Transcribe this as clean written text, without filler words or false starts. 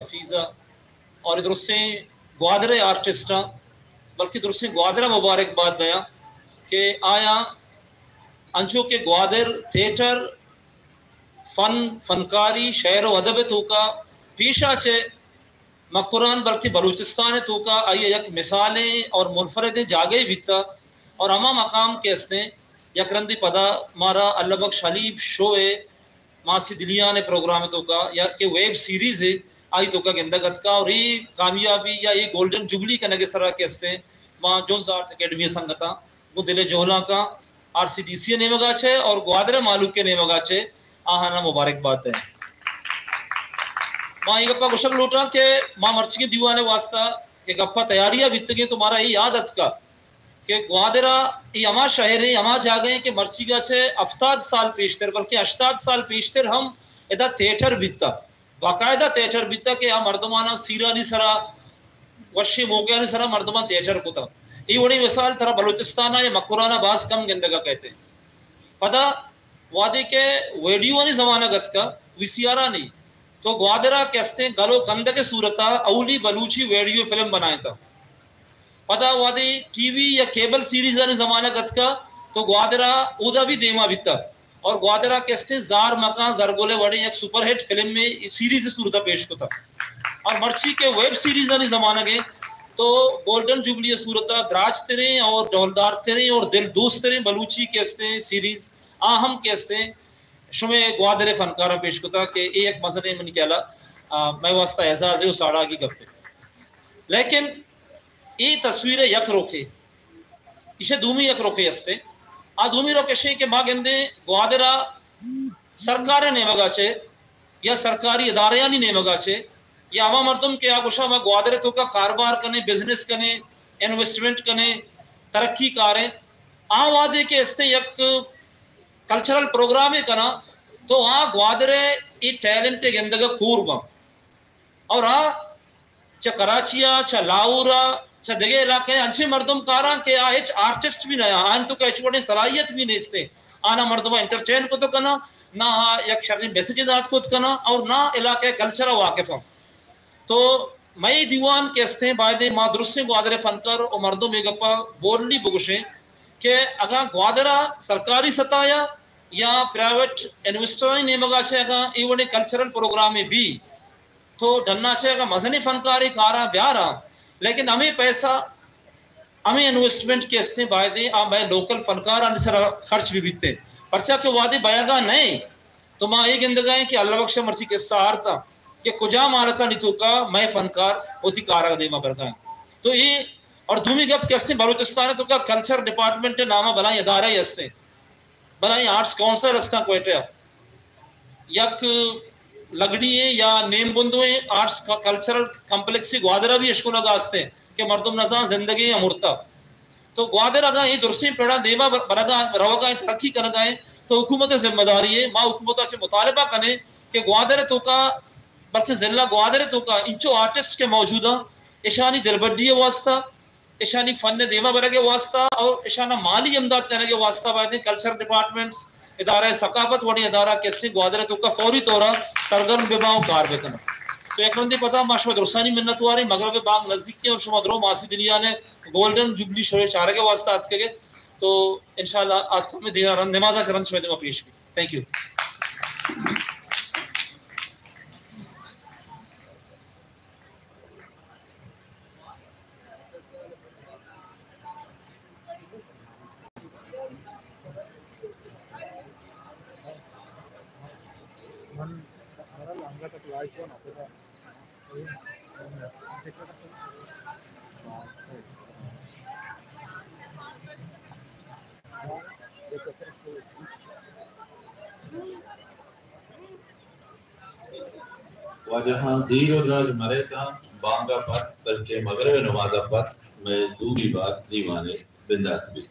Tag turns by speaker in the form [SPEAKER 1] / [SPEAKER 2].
[SPEAKER 1] pizza और दुरुस्तें ग्वादरे आर्टिस्टा बल्कि दुरुस्तें ग्वादरा मुबारकबाद दया कि आया अंचो के ग्वादर थिएटर फन फनकारी शहर व अदब तो का पेशा चे मकुरान बल्कि बलूचिस्तान तो का आइए यक मिसालें और मुनफरद जागे बीता और अमा मकाम के हस्ते यकरंदी पदा मारा अल्लाह बख्श हलीब शो है मासी दिलिया ने प्रोग्राम तो का या के वेब सीरीज है आई तो का गिंदगत का और ये कामयाबी या ये गोल्डन जुबली का नगे सरा के हस्ते माँ जोन्स आर्ट अकेडमी संगता वो दिले जोहला का RCDC ने मगा छे और ग्वादरे मालूक के ने मगा छे आहाना मुबारकबाद है माँ ये गप्पा कुशल लूटा के माँ मर्ची के दीवाने वास्ता के गप्पा तैयारियां बीत गई तुम्हारा ये याद अत का कि ग्वादरा ये अमा शहर है अमा जा गए कि मर्ची का छे अफ्ताद साल पेशतर बल्कि 80 साल पेशतर हम इधर थिएटर बीतता बाकायदा थिएटर बीतता कि यहाँ मर्दमाना सीरा नहीं सरा वशी मोकिया नहीं सरा मर्दमान थिएटर को था ये बड़ी मिसाल तरह बलूचिस्तान या मकुराना बास कम गिंदगा कहते पता वादे के वीडियो नहीं जमाना गत का विसियारा नहीं तो ग्वादरा कैसे गलो कंद के सूरता अवली बलूची वीडियो फिल्म बनाए था पता वादे टीवी या केबल सीरीज ने जमाना गत का तो ग्वादरा उदा भी देमा बीता और ग्वादरा कैसे जार मकान जरगोले वड़े एक सुपरहिट फिल्म में सीरीज सूरता पेश को था और मर्ची के वेब सीरीज ने जमाना गए तो गोल्डन जुबली सूरता द्राज तेरे और डौलदार तेरे और दिल दोस्त तेरे बलूची कैसे सीरीज आहम कैसे शुमे ग्वादरे फनकारा पेश को था कि एक मसले में निकला मैं वास्ता एजाज है साड़ा की गप्पे लेकिन ये तस्वीरें यक रोके इसे दूमी यक रोके हस्ते आ दूमी रोके के माँ गेंदे ग्वादरा सरकार ने मगाचे या सरकारी इदारे नहीं ने मगाचे या आवा मर्दम के आगुशा में ग्वादरे तो का कारोबार कने बिजनेस कने इन्वेस्टमेंट कने तरक्की कारें आ वादे के हस्ते यक कल्चरल प्रोग्राम है कना तो आ ग्वादरे ये टैलेंट गेंदगा कूर्बा और आ च कराचिया च लाहौरा च दगे इलाके अच्छे मर्दम कारा के आ एच आर्टिस्ट भी नया आन तो कह चुके सलाहियत भी नहीं इसते आना मर्दमा एंटरटेन को तो कना ना एक शर्नी मैसेजेस को तो कना और ना इलाके कल्चर वाकिफ तो मई दीवान कैसे बायदे माँ दुरुस्ते ग्वादरे फनकार और मर्दों में गप्पा बोलनी बुगुशे के अगर ग्वादरा सरकारी सताया या प्राइवेट इन्वेस्टर ने मगा छे अगर इवने कल्चरल प्रोग्राम में भी तो डन्ना छे अगर मजनी फनकारी कारा ब्यारा लेकिन हमें पैसा हमें इन्वेस्टमेंट के हस्ते बायदे आ मैं लोकल फनकार आने सर खर्च भी बीतते पर्चा के वादे बयागा नहीं तो माँ ये गिंद गए कि अल्लाह बख्श मर्ची के सहारता कि कुजा मारता नितो का मैं फनकार होती कारा देमा कर गए तो ये और धूमी गप कैसे बलूचिस्तान तो का कल्चर डिपार्टमेंट नामा बनाई अदारा हस्ते बनाई आर्ट्स काउंसिल हस्ता कोयटे यक लगड़ी है या नेम बुंदो है आर्ट्स का कल्चरल कम्प्लेक्स ग्वादरा भी अशकुन हस्ते कि मर्दुम नजा जिंदगी अमुरता तो ग्वादरा का ये दुरुस्ती पेड़ा देवा बरगा रवगा तरक्की कर गए तो हुकूमत जिम्मेदारी है माँ हुकूमत से मुतालबा करें कि ग्वादरे तो का बल्कि जिला ग्वादरे तो का इंचो आर्टिस्ट के मौजूदा ईशानी दिलबड्डी वास्ता ईशानी फन देवा बरे के वास्ता और ईशाना माली इमदाद करने के वास्ता बातें कल्चर डिपार्टमेंट्स इदारा सकाफत वड़ी इदारा कैसे ग्वादरे तो का फौरी तौरा सरगर्म बेबाओ कार बेकना तो एक बंदी पता माशमद रुसानी मिन्नत वारी मगरब बाग नजदीक के और शुमादरो मासी दिलिया ने गोल्डन जुबली शोरे चारे के वास्ता आज के तो इंशाल्लाह आज में दिया नमाजा चरण शोदे में पेश भी थैंक यू
[SPEAKER 2] वजहाँ दीवराज मरे था बांगा पत बल्कि मगरब नवादा पत मैं दूसरी बात दीवाने बिंदात भी